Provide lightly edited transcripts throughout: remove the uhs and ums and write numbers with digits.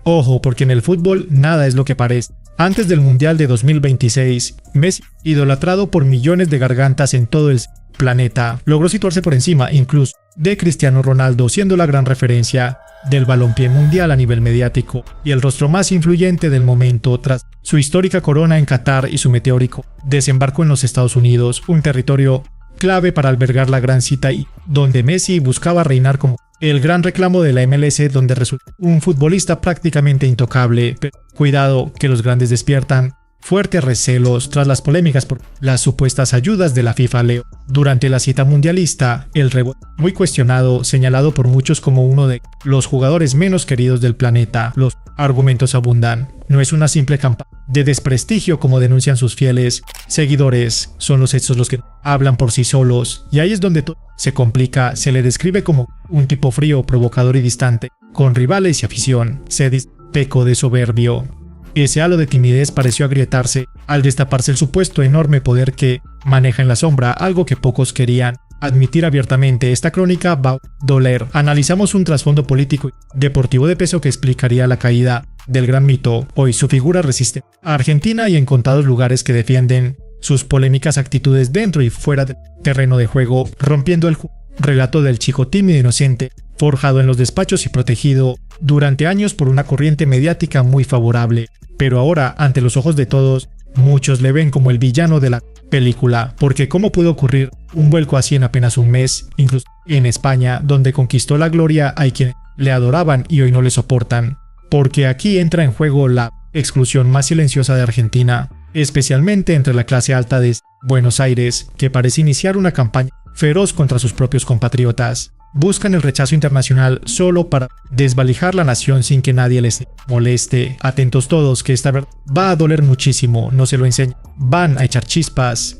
Ojo, porque en el fútbol nada es lo que parece. Antes del Mundial de 2026, Messi, idolatrado por millones de gargantas en todo el planeta, logró situarse por encima incluso de Cristiano Ronaldo, siendo la gran referencia del balompié mundial a nivel mediático y el rostro más influyente del momento tras su histórica corona en Qatar y su meteórico desembarco en los Estados Unidos, un territorio clave para albergar la gran cita y donde Messi buscaba reinar como el gran reclamo de la MLS, donde resulta un futbolista prácticamente intocable. Pero cuidado, que los grandes despiertan fuertes recelos tras las polémicas por las supuestas ayudas de la FIFA Leo. Durante la cita mundialista, el rebote, muy cuestionado, señalado por muchos como uno de los jugadores menos queridos del planeta. Los argumentos abundan. No es una simple campaña de desprestigio como denuncian sus fieles seguidores, son los hechos los que hablan por sí solos, y ahí es donde todo se complica. Se le describe como un tipo frío, provocador y distante, con rivales y afición. Se dice peco de soberbio. Ese halo de timidez pareció agrietarse al destaparse el supuesto enorme poder que maneja en la sombra, algo que pocos querían admitir abiertamente. Esta crónica va a doler. Analizamos un trasfondo político y deportivo de peso que explicaría la caída del gran mito. Hoy su figura resiste a Argentina y en contados lugares que defienden sus polémicas actitudes dentro y fuera del terreno de juego, rompiendo el relato del chico tímido e inocente, forjado en los despachos y protegido durante años por una corriente mediática muy favorable. Pero ahora, ante los ojos de todos, muchos le ven como el villano de la película, porque ¿cómo pudo ocurrir un vuelco así en apenas un mes? Incluso en España, donde conquistó la gloria, hay quienes le adoraban y hoy no le soportan, porque aquí entra en juego la exclusión más silenciosa de Argentina, especialmente entre la clase alta de Buenos Aires, que parece iniciar una campaña feroz contra sus propios compatriotas. Buscan el rechazo internacional solo para desvalijar la nación sin que nadie les moleste. Atentos todos, que esta verdad va a doler muchísimo, no se lo enseño. Van a echar chispas.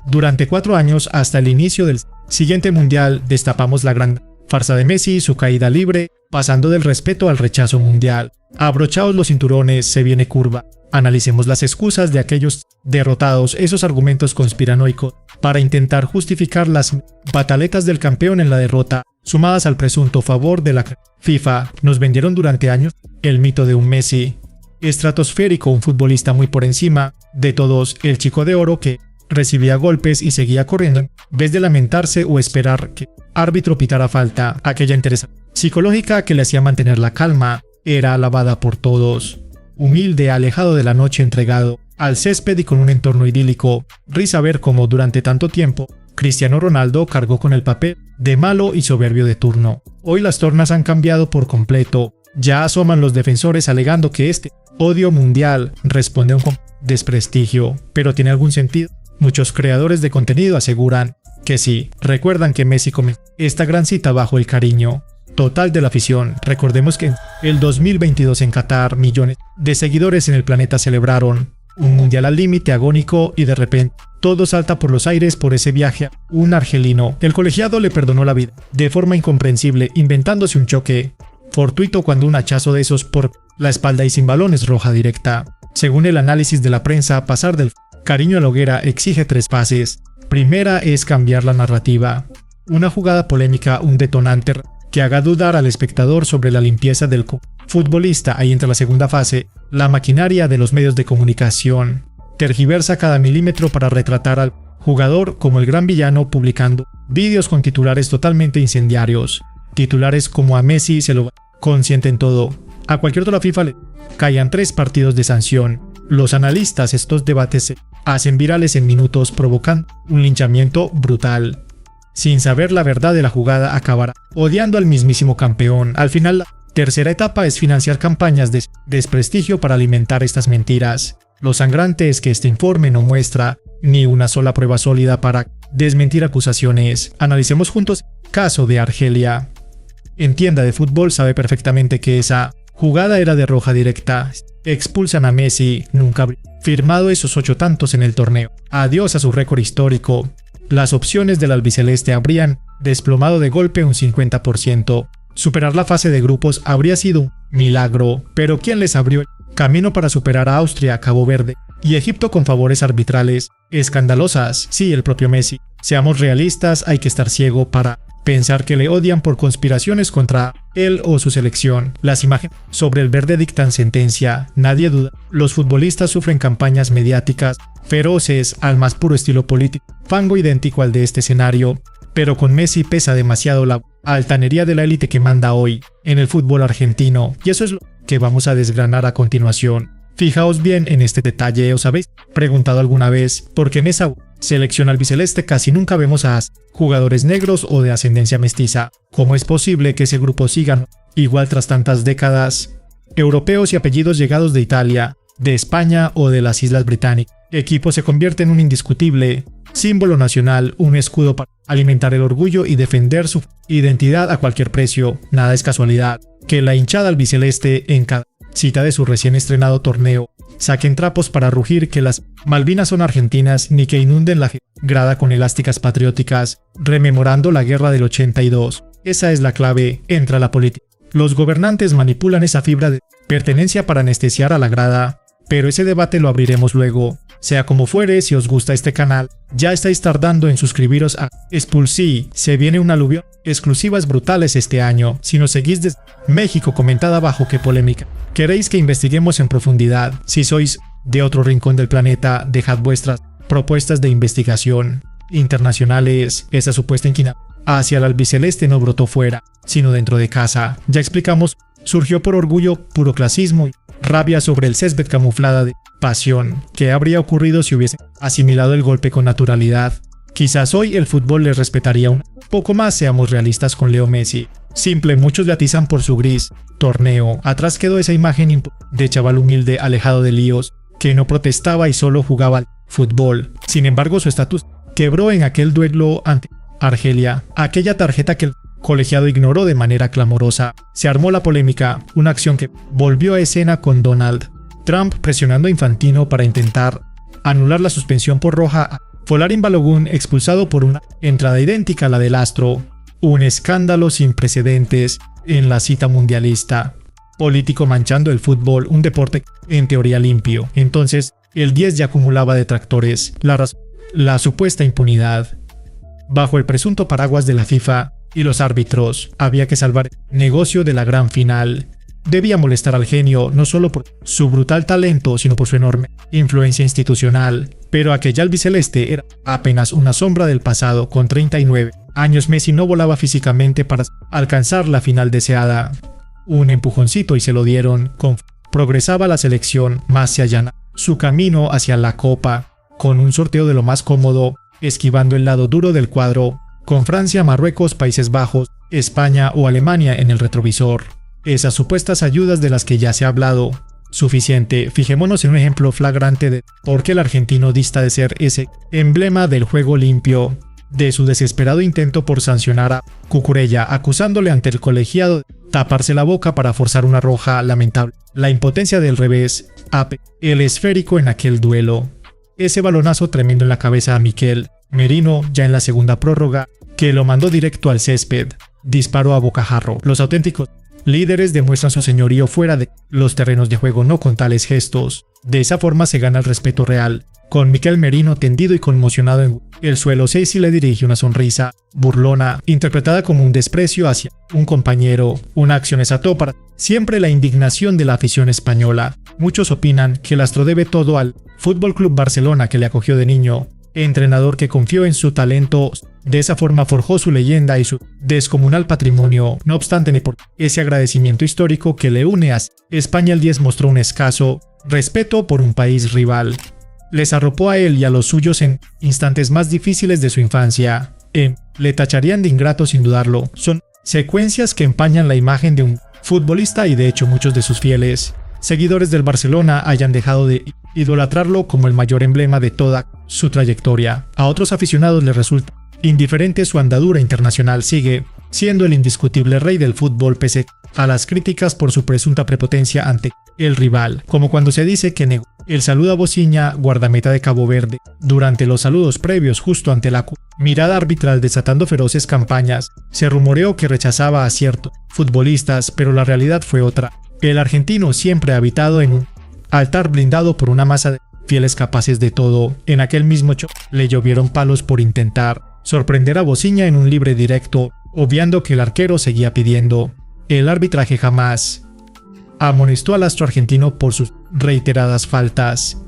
Durante 4 años, hasta el inicio del siguiente mundial, destapamos la gran farsa de Messi, su caída libre, pasando del respeto al rechazo mundial. Abrochaos los cinturones, se viene curva. Analicemos las excusas de aquellos derrotados, esos argumentos conspiranoicos para intentar justificar las pataletas del campeón en la derrota, sumadas al presunto favor de la FIFA. Nos vendieron durante años el mito de un Messi estratosférico, un futbolista muy por encima de todos, el chico de oro que recibía golpes y seguía corriendo en vez de lamentarse o esperar que el árbitro pitara falta. Aquella interés psicológica que le hacía mantener la calma era alabada por todos. Humilde, alejado de la noche, entregado al césped y con un entorno idílico. Risa ver cómo durante tanto tiempo Cristiano Ronaldo cargó con el papel de malo y soberbio de turno. Hoy las tornas han cambiado por completo. Ya asoman los defensores alegando que este odio mundial responde a un desprestigio. ¿Pero tiene algún sentido? Muchos creadores de contenido aseguran que sí. Recuerdan que Messi comenzó esta gran cita bajo el cariño total de la afición. Recordemos que en el 2022 en Qatar, millones de seguidores en el planeta celebraron un mundial al límite agónico y de repente todo salta por los aires por ese viaje. Un argelino, el colegiado, le perdonó la vida de forma incomprensible, inventándose un choque fortuito cuando un hachazo de esos por la espalda y sin balón es roja directa. Según el análisis de la prensa, pasar del cariño a la hoguera exige 3 fases. Primera es cambiar la narrativa. Una jugada polémica, un detonante que haga dudar al espectador sobre la limpieza del futbolista. Ahí entra la segunda fase, la maquinaria de los medios de comunicación. Tergiversa cada milímetro para retratar al jugador como el gran villano, publicando vídeos con titulares totalmente incendiarios. Titulares como a Messi se lo consienten todo. A cualquier otro la FIFA le caían 3 partidos de sanción. Los analistas estos debates se hacen virales en minutos, provocando un linchamiento brutal. Sin saber la verdad de la jugada, acabará odiando al mismísimo campeón. Al final, la tercera etapa es financiar campañas de desprestigio para alimentar estas mentiras. Lo sangrante es que este informe no muestra ni una sola prueba sólida para desmentir acusaciones. Analicemos juntos el caso de Argelia. Entienda de fútbol, sabe perfectamente que esa jugada era de roja directa. Expulsan a Messi, nunca habría firmado esos 8 tantos en el torneo. Adiós a su récord histórico. Las opciones del albiceleste habrían desplomado de golpe un 50%. Superar la fase de grupos habría sido un milagro, pero ¿quién les abrió el camino para superar a Austria, Cabo Verde y Egipto con favores arbitrales escandalosas? Sí, el propio Messi. Seamos realistas, hay que estar ciego para pensar que le odian por conspiraciones contra él o su selección. Las imágenes sobre el verde dictan sentencia, nadie duda. Los futbolistas sufren campañas mediáticas feroces al más puro estilo político, fango idéntico al de este escenario, pero con Messi pesa demasiado la altanería de la élite que manda hoy en el fútbol argentino, y eso es lo que vamos a desgranar a continuación. Fijaos bien en este detalle. ¿Os habéis preguntado alguna vez por qué en esa selección albiceleste casi nunca vemos a jugadores negros o de ascendencia mestiza? ¿Cómo es posible que ese grupo siga igual tras tantas décadas? Europeos y apellidos llegados de Italia, de España o de las Islas Británicas. El equipo se convierte en un indiscutible símbolo nacional, un escudo para alimentar el orgullo y defender su identidad a cualquier precio. Nada es casualidad que la hinchada albiceleste en cada cita de su recién estrenado torneo saquen trapos para rugir que las Malvinas son argentinas, ni que inunden la grada con elásticas patrióticas rememorando la guerra del 82. Esa es la clave. Entra la política. Los gobernantes manipulan esa fibra de pertenencia para anestesiar a la grada, pero ese debate lo abriremos luego. Sea como fuere, si os gusta este canal, ya estáis tardando en suscribiros a Expulsí. Se viene un aluvión, exclusivas brutales este año. Si nos seguís desde México, comentad abajo qué polémica queréis que investiguemos en profundidad. Si sois de otro rincón del planeta, dejad vuestras propuestas de investigación internacionales. Esa supuesta inquina hacia el albiceleste no brotó fuera, sino dentro de casa. Ya explicamos, surgió por orgullo, puro clasismo y rabia sobre el césped camuflada de pasión. ¿Qué habría ocurrido si hubiese asimilado el golpe con naturalidad? Quizás hoy el fútbol le respetaría un poco más, seamos realistas con Leo Messi. Simple, muchos le atizan por su gris torneo. Atrás quedó esa imagen de chaval humilde, alejado de líos, que no protestaba y solo jugaba al fútbol. Sin embargo, su estatus quebró en aquel duelo ante Argelia, aquella tarjeta que el colegiado ignoró de manera clamorosa. Se armó la polémica, una acción que volvió a escena con Donald Trump presionando a Infantino para intentar anular la suspensión por roja a Folarin Balogun, expulsado por una entrada idéntica a la del astro. Un escándalo sin precedentes en la cita mundialista. Político manchando el fútbol, un deporte en teoría limpio. Entonces, el 10 ya acumulaba detractores. La supuesta impunidad. Bajo el presunto paraguas de la FIFA y los árbitros, había que salvar el negocio de la gran final. Debía molestar al genio, no solo por su brutal talento, sino por su enorme influencia institucional. Pero aquella albiceleste era apenas una sombra del pasado. Con 39 años Messi no volaba físicamente para alcanzar la final deseada. Un empujoncito y se lo dieron. Progresaba la selección, más se allana su camino hacia la Copa, con un sorteo de lo más cómodo, esquivando el lado duro del cuadro, con Francia, Marruecos, Países Bajos, España o Alemania en el retrovisor. Esas supuestas ayudas de las que ya se ha hablado. Suficiente. Fijémonos en un ejemplo flagrante de por qué el argentino dista de ser ese emblema del juego limpio, de su desesperado intento por sancionar a Cucurella, acusándole ante el colegiado de taparse la boca para forzar una roja lamentable. La impotencia del revés, el esférico en aquel duelo. Ese balonazo tremendo en la cabeza a Miquel Merino, ya en la segunda prórroga, que lo mandó directo al césped. Disparó a bocajarro. Los auténticos líderes demuestran su señorío fuera de los terrenos de juego, no con tales gestos. De esa forma se gana el respeto real. Con Miquel Merino tendido y conmocionado en el suelo, Sesi le dirige una sonrisa burlona, interpretada como un desprecio hacia un compañero, una acción exacta para siempre la indignación de la afición española. Muchos opinan que el astro debe todo al Fútbol Club Barcelona, que le acogió de niño, entrenador que confió en su talento. De esa forma forjó su leyenda y su descomunal patrimonio. No obstante, ni por ese agradecimiento histórico que le une a España, el 10 mostró un escaso respeto por un país rival. Les arropó a él y a los suyos en instantes más difíciles de su infancia. Le tacharían de ingrato sin dudarlo. Son secuencias que empañan la imagen de un futbolista y de hecho muchos de sus fieles seguidores del Barcelona hayan dejado de idolatrarlo como el mayor emblema de toda su trayectoria. A otros aficionados les resulta indiferente su andadura internacional. Sigue siendo el indiscutible rey del fútbol pese a las críticas por su presunta prepotencia ante el rival, como cuando se dice que negó el saludo a Bociña, guardameta de Cabo Verde, durante los saludos previos justo ante la mirada arbitral desatando feroces campañas. Se rumoreó que rechazaba a ciertos futbolistas, pero la realidad fue otra. El argentino siempre ha habitado en un altar blindado por una masa de fieles capaces de todo. En aquel mismo choque le llovieron palos por intentar sorprender a Bociña en un libre directo obviando que el arquero seguía pidiendo. El arbitraje jamás amonestó al astro argentino por sus reiteradas faltas.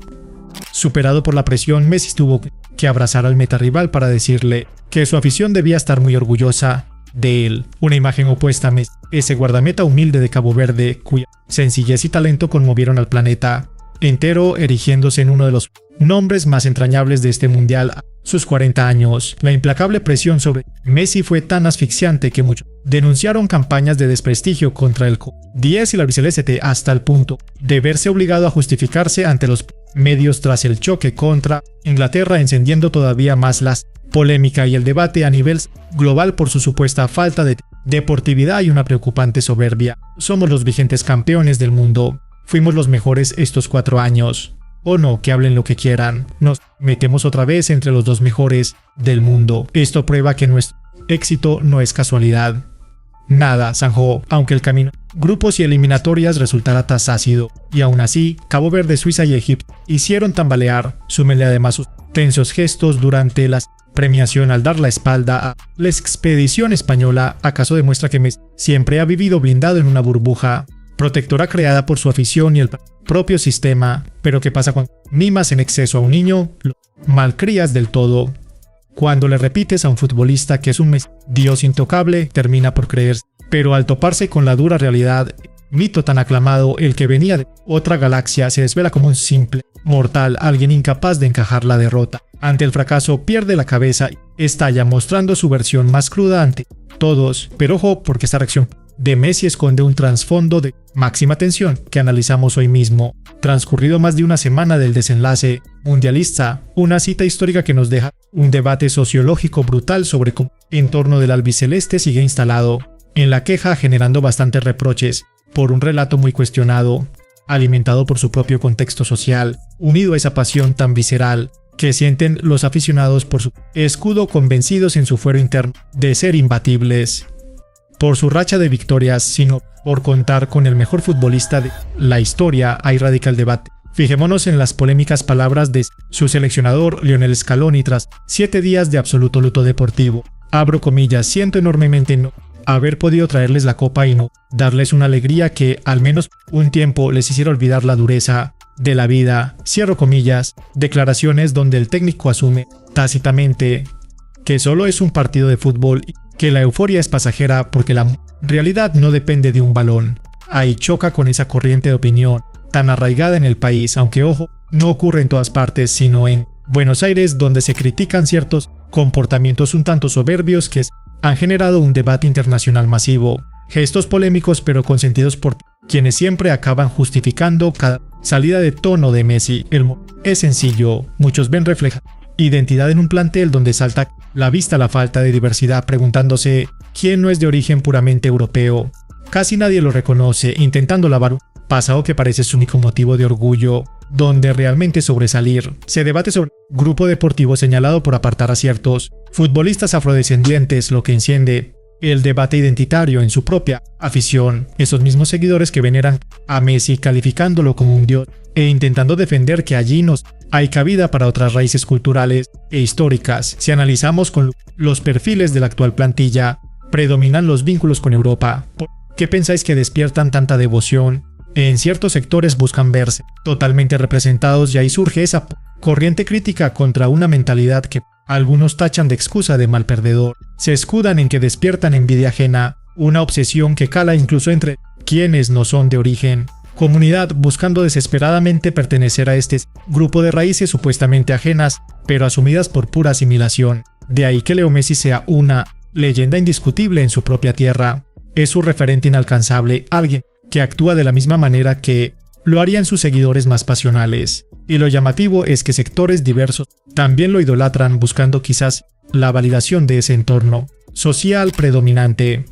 Superado por la presión, Messi tuvo que abrazar al metarrival para decirle que su afición debía estar muy orgullosa de él. Una imagen opuesta a Messi, ese guardameta humilde de Cabo Verde, cuya sencillez y talento conmovieron al planeta entero, erigiéndose en uno de los nombres más entrañables de este mundial a sus 40 años. La implacable presión sobre Messi fue tan asfixiante que muchos denunciaron campañas de desprestigio contra el 10 y la albiceleste hasta el punto de verse obligado a justificarse ante los medios tras el choque contra Inglaterra, encendiendo todavía más la polémica y el debate a nivel global por su supuesta falta de deportividad y una preocupante soberbia. Somos los vigentes campeones del mundo. Fuimos los mejores estos 4 años. O no, que hablen lo que quieran. Nos metemos otra vez entre los 2 mejores del mundo. Esto prueba que nuestro éxito no es casualidad. Nada zanjó, aunque el camino, grupos y eliminatorias resultara ácido. Y aún así, Cabo Verde, Suiza y Egipto hicieron tambalear. Súmenle además sus tensos gestos durante la premiación al dar la espalda a la expedición española. ¿Acaso demuestra que Messi siempre ha vivido blindado en una burbuja protectora creada por su afición y el propio sistema? Pero ¿qué pasa cuando mimas en exceso a un niño? Lo malcrías del todo. Cuando le repites a un futbolista que es un dios intocable, termina por creerse. Pero al toparse con la dura realidad, mito tan aclamado, el que venía de otra galaxia, se desvela como un simple mortal, alguien incapaz de encajar la derrota. Ante el fracaso pierde la cabeza y estalla, mostrando su versión más cruda ante todos. Pero ojo, porque esta reacción de Messi esconde un trasfondo de máxima tensión que analizamos hoy mismo. Transcurrido más de una semana del desenlace mundialista, una cita histórica que nos deja un debate sociológico brutal sobre cómo el entorno del albiceleste sigue instalado en la queja, generando bastantes reproches por un relato muy cuestionado, alimentado por su propio contexto social, unido a esa pasión tan visceral que sienten los aficionados por su escudo, convencidos en su fuero interno de ser imbatibles por su racha de victorias, sino por contar con el mejor futbolista de la historia. Ahí radica el debate. Fijémonos en las polémicas palabras de su seleccionador Lionel Scaloni tras 7 días de absoluto luto deportivo. Abro comillas, siento enormemente no haber podido traerles la copa y no darles una alegría que al menos un tiempo les hiciera olvidar la dureza de la vida. Cierro comillas, declaraciones donde el técnico asume tácitamente que solo es un partido de fútbol y que la euforia es pasajera porque la realidad no depende de un balón. Ahí choca con esa corriente de opinión tan arraigada en el país, aunque ojo, no ocurre en todas partes, sino en Buenos Aires, donde se critican ciertos comportamientos un tanto soberbios que han generado un debate internacional masivo. Gestos polémicos pero consentidos por quienes siempre acaban justificando cada salida de tono de Messi. Es sencillo, muchos ven reflejada identidad en un plantel donde salta la vista la falta de diversidad, preguntándose quién no es de origen puramente europeo. Casi nadie lo reconoce, intentando lavar un pasado que parece su único motivo de orgullo, donde realmente sobresalir. Se debate sobre el grupo deportivo señalado por apartar a ciertos futbolistas afrodescendientes, lo que enciende el debate identitario en su propia afición. Esos mismos seguidores que veneran a Messi calificándolo como un dios e intentando defender que allí no hay cabida para otras raíces culturales e históricas. Si analizamos con los perfiles de la actual plantilla, predominan los vínculos con Europa. ¿Por qué pensáis que despiertan tanta devoción? En ciertos sectores buscan verse totalmente representados y ahí surge esa corriente crítica contra una mentalidad que algunos tachan de excusa de mal perdedor. Se escudan en que despiertan envidia ajena, una obsesión que cala incluso entre quienes no son de origen comunidad, buscando desesperadamente pertenecer a este grupo de raíces supuestamente ajenas, pero asumidas por pura asimilación. De ahí que Leo Messi sea una leyenda indiscutible en su propia tierra. Es su referente inalcanzable, alguien que actúa de la misma manera que lo harían sus seguidores más pasionales. Y lo llamativo es que sectores diversos también lo idolatran, buscando quizás la validación de ese entorno social predominante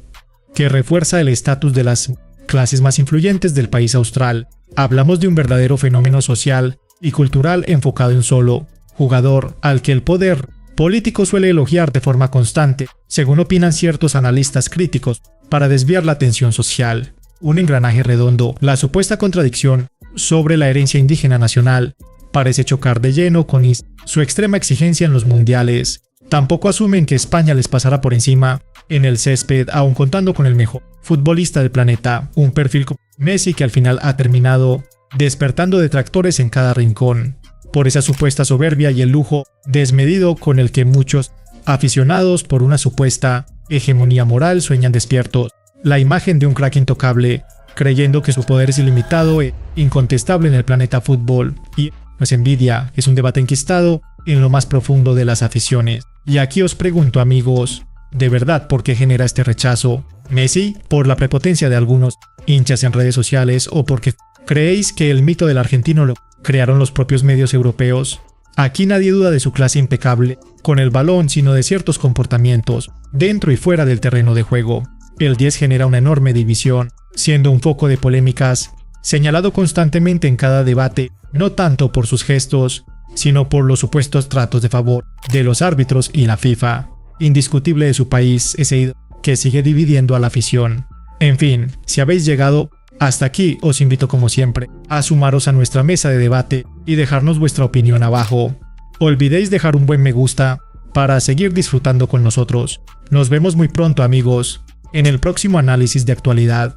que refuerza el estatus de las clases más influyentes del país austral. Hablamos de un verdadero fenómeno social y cultural enfocado en un solo jugador, al que el poder político suele elogiar de forma constante, según opinan ciertos analistas críticos, para desviar la atención social. Un engranaje redondo. La supuesta contradicción sobre la herencia indígena nacional parece chocar de lleno con su extrema exigencia en los mundiales. Tampoco asumen que España les pasará por encima en el césped, aun contando con el mejor futbolista del planeta, un perfil como Messi que al final ha terminado despertando detractores en cada rincón, por esa supuesta soberbia y el lujo desmedido con el que muchos aficionados por una supuesta hegemonía moral sueñan despiertos, la imagen de un crack intocable, creyendo que su poder es ilimitado e incontestable en el planeta fútbol, y no es envidia, es un debate enquistado en lo más profundo de las aficiones. Y aquí os pregunto, amigos, ¿de verdad por qué genera este rechazo? ¿Messi? ¿Por la prepotencia de algunos hinchas en redes sociales o porque creéis que el mito del argentino lo crearon los propios medios europeos? Aquí nadie duda de su clase impecable con el balón, sino de ciertos comportamientos dentro y fuera del terreno de juego. El 10 genera una enorme división, siendo un foco de polémicas, señalado constantemente en cada debate, no tanto por sus gestos, sino por los supuestos tratos de favor de los árbitros y la FIFA. Indiscutible de su país, ese ídolo que sigue dividiendo a la afición. En fin, si habéis llegado hasta aquí, os invito como siempre a sumaros a nuestra mesa de debate y dejarnos vuestra opinión abajo. Olvidéis dejar un buen me gusta para seguir disfrutando con nosotros. Nos vemos muy pronto, amigos, en el próximo análisis de actualidad.